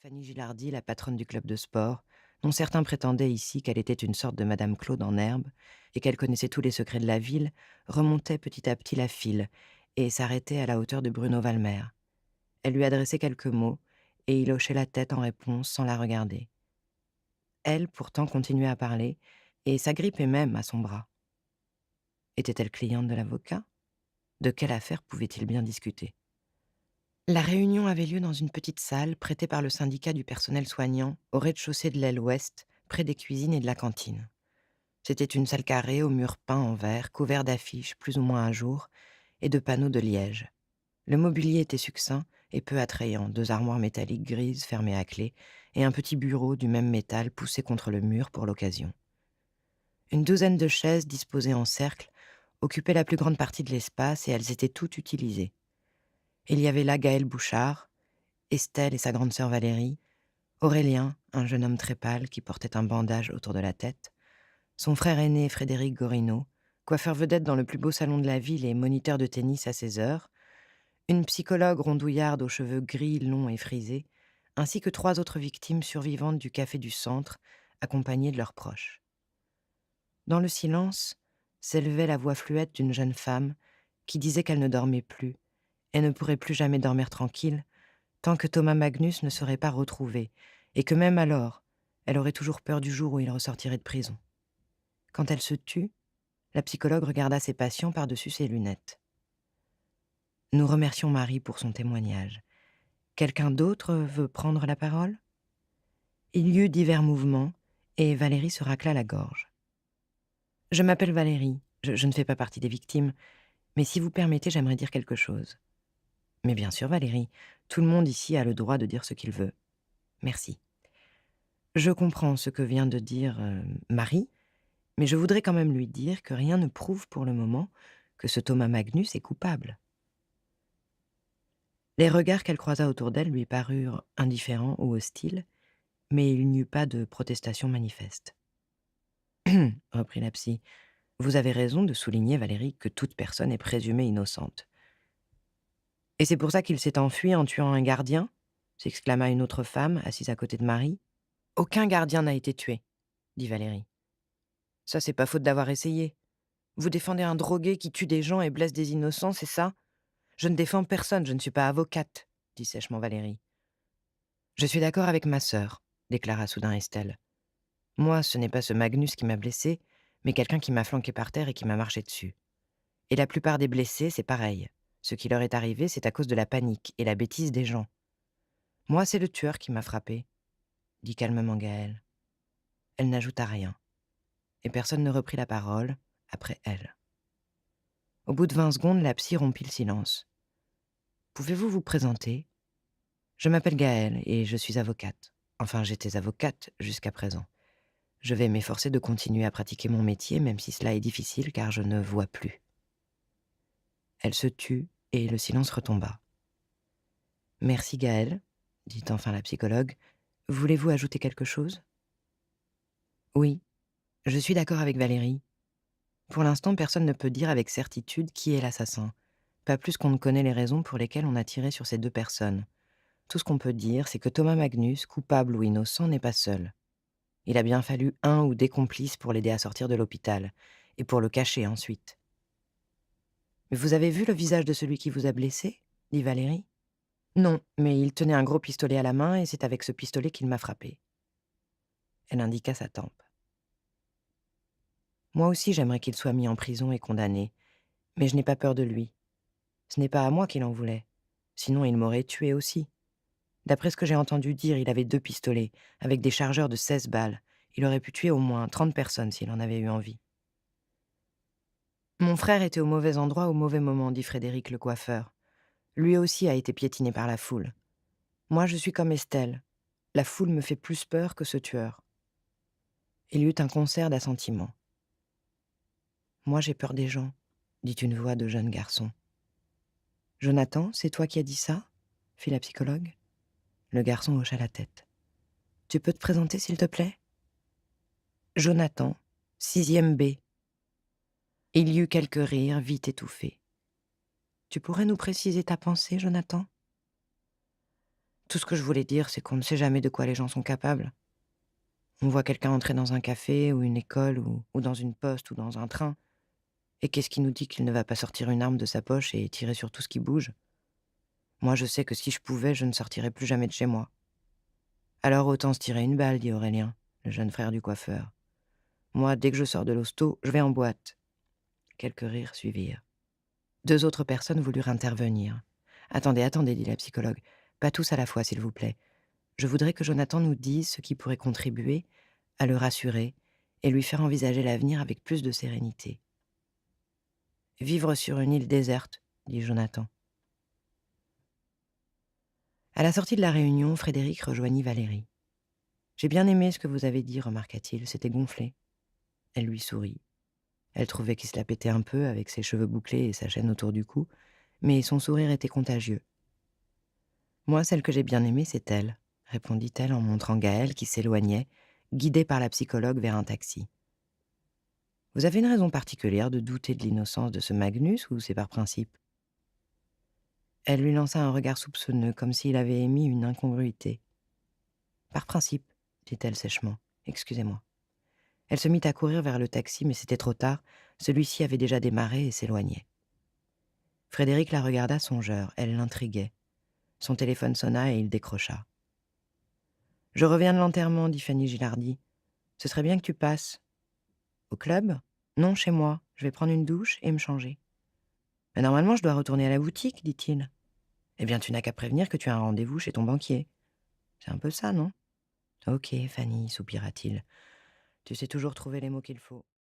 Fanny Gilardi, la patronne du club de sport, dont certains prétendaient ici qu'elle était une sorte de Madame Claude en herbe, et qu'elle connaissait tous les secrets de la ville, remontait petit à petit la file, et s'arrêtait à la hauteur de Bruno Valmer. Elle lui adressait quelques mots, et il hochait la tête en réponse sans la regarder. Elle, pourtant, continuait à parler, et s'agrippait même à son bras. Était-elle cliente de l'avocat? De quelle affaire pouvait-il bien discuter? La réunion avait lieu dans une petite salle prêtée par le syndicat du personnel soignant au rez-de-chaussée de l'aile ouest, près des cuisines et de la cantine. C'était une salle carrée aux murs peints en verre, couverts d'affiches plus ou moins à jour et de panneaux de liège. Le mobilier était succinct et peu attrayant, 2 armoires métalliques grises fermées à clé et un petit bureau du même métal poussé contre le mur pour l'occasion. Une douzaine de chaises disposées en cercle occupaient la plus grande partie de l'espace et elles étaient toutes utilisées. Il y avait là Gaël Bouchard, Estelle et sa grande sœur Valérie, Aurélien, un jeune homme très pâle qui portait un bandage autour de la tête, son frère aîné Frédéric Gorino, coiffeur vedette dans le plus beau salon de la ville et moniteur de tennis à ses heures, une psychologue rondouillarde aux cheveux gris, longs et frisés, ainsi que 3 autres victimes survivantes du café du centre, accompagnées de leurs proches. Dans le silence, s'élevait la voix fluette d'une jeune femme qui disait qu'elle ne dormait plus et ne pourrait plus jamais dormir tranquille tant que Thomas Magnus ne serait pas retrouvé, et que même alors, elle aurait toujours peur du jour où il ressortirait de prison. Quand elle se tut, la psychologue regarda ses patients par-dessus ses lunettes. Nous remercions Marie pour son témoignage. Quelqu'un d'autre veut prendre la parole? Il y eut divers mouvements, et Valérie se racla la gorge. Je m'appelle Valérie, je ne fais pas partie des victimes, mais si vous permettez, j'aimerais dire quelque chose. Mais bien sûr, Valérie, tout le monde ici a le droit de dire ce qu'il veut. Merci. Je comprends ce que vient de dire Marie, mais je voudrais quand même lui dire que rien ne prouve pour le moment que ce Thomas Magnus est coupable. Les regards qu'elle croisa autour d'elle lui parurent indifférents ou hostiles, mais il n'y eut pas de protestation manifeste. Reprit la psy, vous avez raison de souligner, Valérie, que toute personne est présumée innocente. Et c'est pour ça qu'il s'est enfui en tuant un gardien? S'exclama une autre femme, assise à côté de Marie. Aucun gardien n'a été tué, dit Valérie. Ça, c'est pas faute d'avoir essayé. Vous défendez un drogué qui tue des gens et blesse des innocents, c'est ça? Je ne défends personne, je ne suis pas avocate, dit sèchement Valérie. Je suis d'accord avec ma sœur, déclara soudain Estelle. Moi, ce n'est pas ce Magnus qui m'a blessé, mais quelqu'un qui m'a flanqué par terre et qui m'a marché dessus. Et la plupart des blessés, c'est pareil. Ce qui leur est arrivé, c'est à cause de la panique et la bêtise des gens. Moi, c'est le tueur qui m'a frappé, dit calmement Gaëlle. Elle n'ajouta rien, et personne ne reprit la parole après elle. Au bout de 20 secondes, la psy rompit le silence. Pouvez-vous vous présenter? Je m'appelle Gaëlle et je suis avocate. Enfin, j'étais avocate jusqu'à présent. Je vais m'efforcer de continuer à pratiquer mon métier, même si cela est difficile car je ne vois plus. Elle se tut et le silence retomba. Merci Gaëlle, dit enfin la psychologue. Voulez-vous ajouter quelque chose? Oui, je suis d'accord avec Valérie. Pour l'instant, personne ne peut dire avec certitude qui est l'assassin, pas plus qu'on ne connaît les raisons pour lesquelles on a tiré sur ces 2 personnes. Tout ce qu'on peut dire, c'est que Thomas Magnus, coupable ou innocent, n'est pas seul. Il a bien fallu un ou des complices pour l'aider à sortir de l'hôpital, et pour le cacher ensuite. « Mais vous avez vu le visage de celui qui vous a blessé ?» dit Valérie. « Non, mais il tenait un gros pistolet à la main, et c'est avec ce pistolet qu'il m'a frappé. » Elle indiqua sa tempe. « Moi aussi j'aimerais qu'il soit mis en prison et condamné, mais je n'ai pas peur de lui. Ce n'est pas à moi qu'il en voulait, sinon il m'aurait tué aussi. D'après ce que j'ai entendu dire, il avait 2 pistolets, avec des chargeurs de 16 balles. Il aurait pu tuer au moins 30 personnes s'il en avait eu envie. Mon frère était au mauvais endroit au mauvais moment, dit Frédéric le coiffeur. Lui aussi a été piétiné par la foule. Moi, je suis comme Estelle. La foule me fait plus peur que ce tueur. Il y eut un concert d'assentiments. Moi, j'ai peur des gens, dit une voix de jeune garçon. Jonathan, c'est toi qui as dit ça? Fit la psychologue. Le garçon hocha la tête. Tu peux te présenter, s'il te plaît? Jonathan, 6e B. Il y eut quelques rires vite étouffés. Tu pourrais nous préciser ta pensée, Jonathan? Tout ce que je voulais dire, c'est qu'on ne sait jamais de quoi les gens sont capables. On voit quelqu'un entrer dans un café ou une école ou dans une poste ou dans un train. Et qu'est-ce qui nous dit qu'il ne va pas sortir une arme de sa poche et tirer sur tout ce qui bouge? Moi, je sais que si je pouvais, je ne sortirais plus jamais de chez moi. Alors autant se tirer une balle, dit Aurélien, le jeune frère du coiffeur. Moi, dès que je sors de l'hosto, je vais en boîte. Quelques rires suivirent. 2 autres personnes voulurent intervenir. Attendez, attendez, dit la psychologue. Pas tous à la fois, s'il vous plaît. Je voudrais que Jonathan nous dise ce qui pourrait contribuer à le rassurer et lui faire envisager l'avenir avec plus de sérénité. Vivre sur une île déserte, dit Jonathan. À la sortie de la réunion, Frédéric rejoignit Valérie. J'ai bien aimé ce que vous avez dit, remarqua-t-il, c'était gonflé. Elle lui sourit. Elle trouvait qu'il se la pétait un peu avec ses cheveux bouclés et sa chaîne autour du cou, mais son sourire était contagieux. Moi, celle que j'ai bien aimée, c'est elle, répondit-elle en montrant Gaël qui s'éloignait, guidé par la psychologue vers un taxi. Vous avez une raison particulière de douter de l'innocence de ce Magnus ou c'est par principe? Elle lui lança un regard soupçonneux, comme s'il avait émis une incongruité. Par principe, dit-elle sèchement. Excusez-moi. Elle se mit à courir vers le taxi, mais c'était trop tard. Celui-ci avait déjà démarré et s'éloignait. Frédéric la regarda songeur. Elle l'intriguait. Son téléphone sonna et il décrocha. « Je reviens de l'enterrement, dit Fanny Gilardi. Ce serait bien que tu passes. »« Au club ? » ?»« Non, chez moi. Je vais prendre une douche et me changer. »« Mais normalement, je dois retourner à la boutique, dit-il. »« Eh bien, tu n'as qu'à prévenir que tu as un rendez-vous chez ton banquier. C'est un peu ça, non ? » « Ok, Fanny, soupira-t-il. Tu sais toujours trouver les mots qu'il faut. »